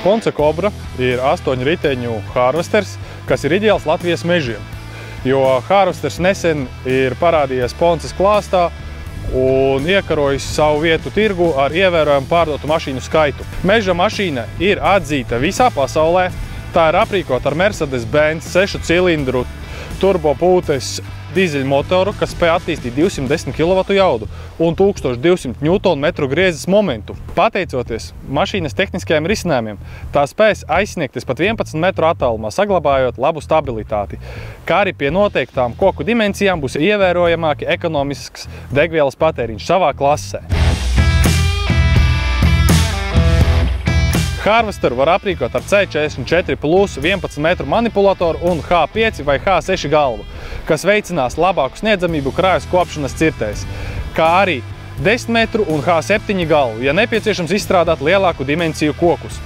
Ponce Cobra ir 8 riteņu harvesters, kas ir ideāls Latvijas mežiem, jo harvesters nesen ir parādījies Ponces klāstā un iekarojis savu vietu tirgu ar ievērojumu pārdotu mašīnu skaitu. Meža mašīna ir atzīta visā pasaulē. Tā ir aprīkota ar Mercedes-Benz 6 cilindru turbopūtes dīzeļmotoru, kas spēj attīstīt 210 kW jaudu un 1200 Nm griezes momentu. Pateicoties mašīnas tehniskajiem risinājumiem, tā spēs aizsniegties pat 11 metru attālumā, saglabājot labu stabilitāti, kā arī pie noteiktām koku dimensijām būs ievērojamāki ekonomisks degvielas patēriņš savā klasē. Harvesteru var aprīkot ar C44 plus 11 metru manipulatoru un H5 vai H6 galvu, kas veicinās labāku sniedzamību krājas kopšanas cirtēs, kā arī 10 metru un H7 galvu, ja nepieciešams izstrādāt lielāku dimensiju kokus.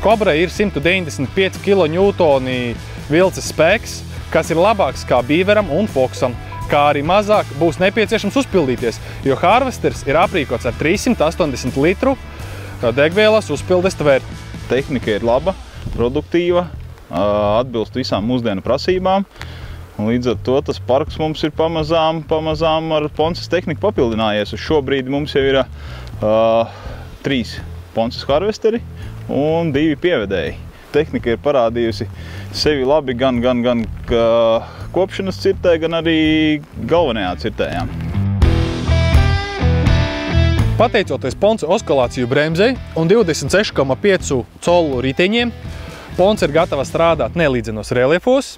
Cobra ir 195 kN vilces spēks, kas ir labāks kā Beaveram un Foxam, kā arī mazāk būs nepieciešams uzpildīties, jo harvesters ir aprīkots ar 380 litru degvielas uzpildes tverti. Tehnika ir laba, produktīva, atbilst visām mūsdienu prasībām. Un līdz ar to tas parks mums ir pamazām ar Ponces tehniku papildinājies. Uz šobrīd mums jau ir 3 Ponces harvesteri un 2 pievedēji. Tehnika ir parādījusi sevi labi gan kopšanas cirtē, gan arī galvenajā cirtējām. Pateicoties Ponce oskulāciju bremzei un 26,5 colu riteņiem, Ponce ir gatava strādāt nelīdzenos reliefos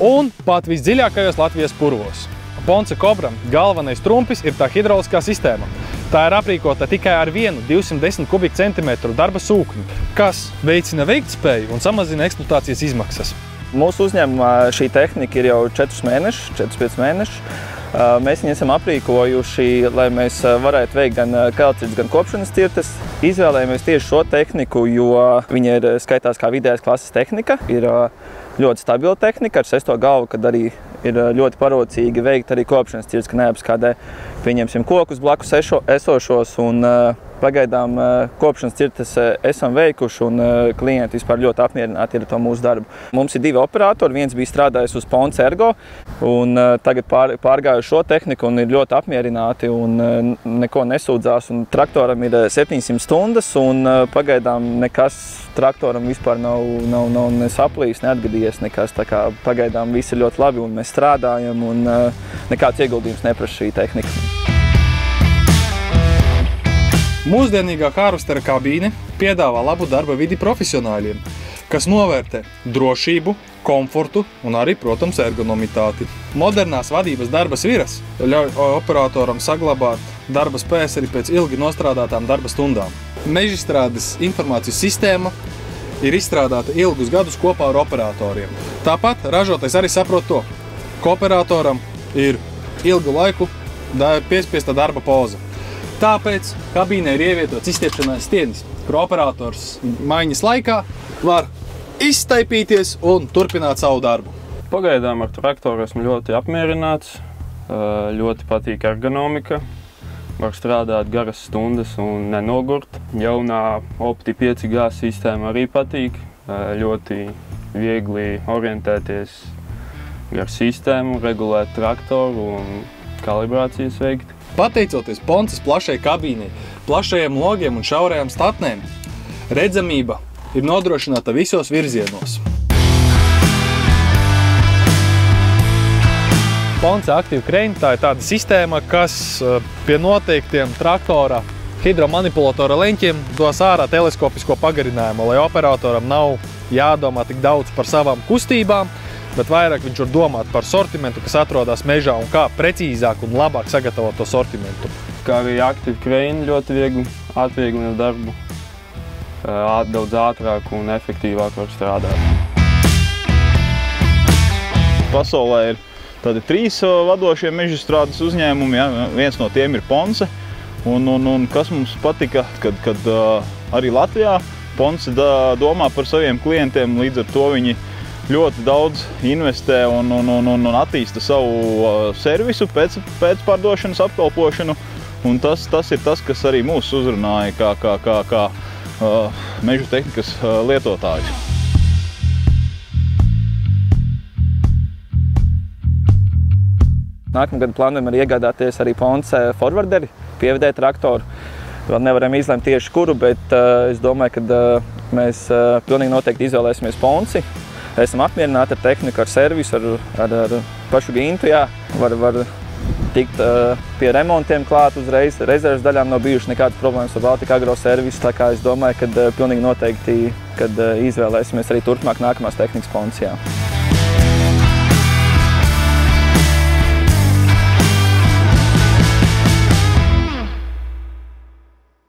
un pat visdziļākajos Latvijas purvos. Ponce Cobra galvenais trumpis ir tā hidrauliskā sistēma. Tā ir aprīkota tikai ar vienu 210 kubikcentimetru darba sūkni, kas veicina veiktspēju un samazina eksploatācijas izmaksas. Mūsu uzņēmumā šī tehnika ir jau 4–5 mēnešus. Mēs viņu esam aprīkojuši, lai mēs varētu veikt gan kailcirtes, gan kopšanas cirtes. Izvēlējamies tieši šo tehniku, jo viņa ir skaitās kā vidējās klases tehnika. Ir ļoti stabila tehnika ar 6. galvu, kad arī ir ļoti parocīgi veikt arī kopšanas cirtes, ka neapskādē, pieņemsim, kokus blakus esošos un pagaidām kopšanas cirtes esam veikuši un klienti vispār ļoti apmierināti ir ar to mūsu darbu. Mums ir 2 operatori, viens bija strādājis uz Ponce Ergo un tagad pārgāju šo tehniku un ir ļoti apmierināti un neko nesūdzās. Un traktoram ir 700 stundas un pagaidām nekas traktoram vispār nav nesaplījis, neatgadījies nekas. Tā kā pagaidām viss ir ļoti labi un mēs strādājam un nekāds ieguldījums neprasa šī tehnika. Mūsdienīgā harvestera kabīne piedāvā labu darba vidi profesionāļiem, kas novērtē drošību, komfortu un arī, protams, ergonomitāti. Modernās vadības darba sviras ļauj operatoram saglabāt darba spējas arī pēc ilgi nostrādātām darba stundām. Mežstrādes informācijas sistēma ir izstrādāta ilgus gadus kopā ar operatoriem. Tāpat ražotājs arī saprot to, ka operatoram ir ilgu laiku piespiesta darba pauze. Tāpēc kabīnē ir ievietots izstiepšanās stienis, kur operators maiņas laikā var izstaipīties un turpināt savu darbu. Pagaidām ar traktoru esmu ļoti apmierināts, ļoti patīk ergonomika, var strādāt garas stundas un nenogurt. Jaunā Opti 5G sistēma arī patīk, ļoti viegli orientēties gar sistēmu, regulēt traktoru un kalibrācijas veikt. Pateicoties Ponces plašai kabīnei, plašajiem logiem un šaurajām statnēm, redzamība ir nodrošināta visos virzienos. Ponce Active Crane tā ir tāda sistēma, kas pie noteiktiem traktora hidromanipulatora leņķiem dos ārā teleskopisko pagarinājumu, lai operatoram nav jādomā tik daudz par savām kustībām, bet vairāk viņš var domāt par sortimentu, kas atrodas mežā un kā precīzāk un labāk sagatavot to sortimentu. Kā arī Active Crane ļoti viegli atvieglina darbu, daudz ātrāk un efektīvāk var strādāt. Pasaulē ir tādi 3 vadošie mežstrādes uzņēmumi, ja? Viens no tiem ir Ponce. Un kas mums patika, kad arī Latvijā Ponce domā par saviem klientiem, līdz ar to viņi ļoti daudz investē un attīsta savu servisu pēcpārdošanas apkalpošanu. Un tas ir tas, kas arī mūs uzrunāja kā mežu tehnikas lietotājus. Nākamgad plānojam arī iegādāties arī Ponce forwarderi, pievedē traktoru. Vēl nevaram izlemt tieši kuru, bet es domāju, ka mēs pilnīgi noteikti izvēlēsimies Ponci. Esam apmierināti ar tehniku, ar servisu, ar pašu gintu. Jā. Var tikt pie remontiem klāt uzreiz. Rezerves daļām nav bijušas nekādas problēmas ar Baltika Agro servisu. Tā kā es domāju, ka pilnīgi noteikti, kad izvēlēsimies arī turpmāk nākamās tehnikas Ponce. Jā.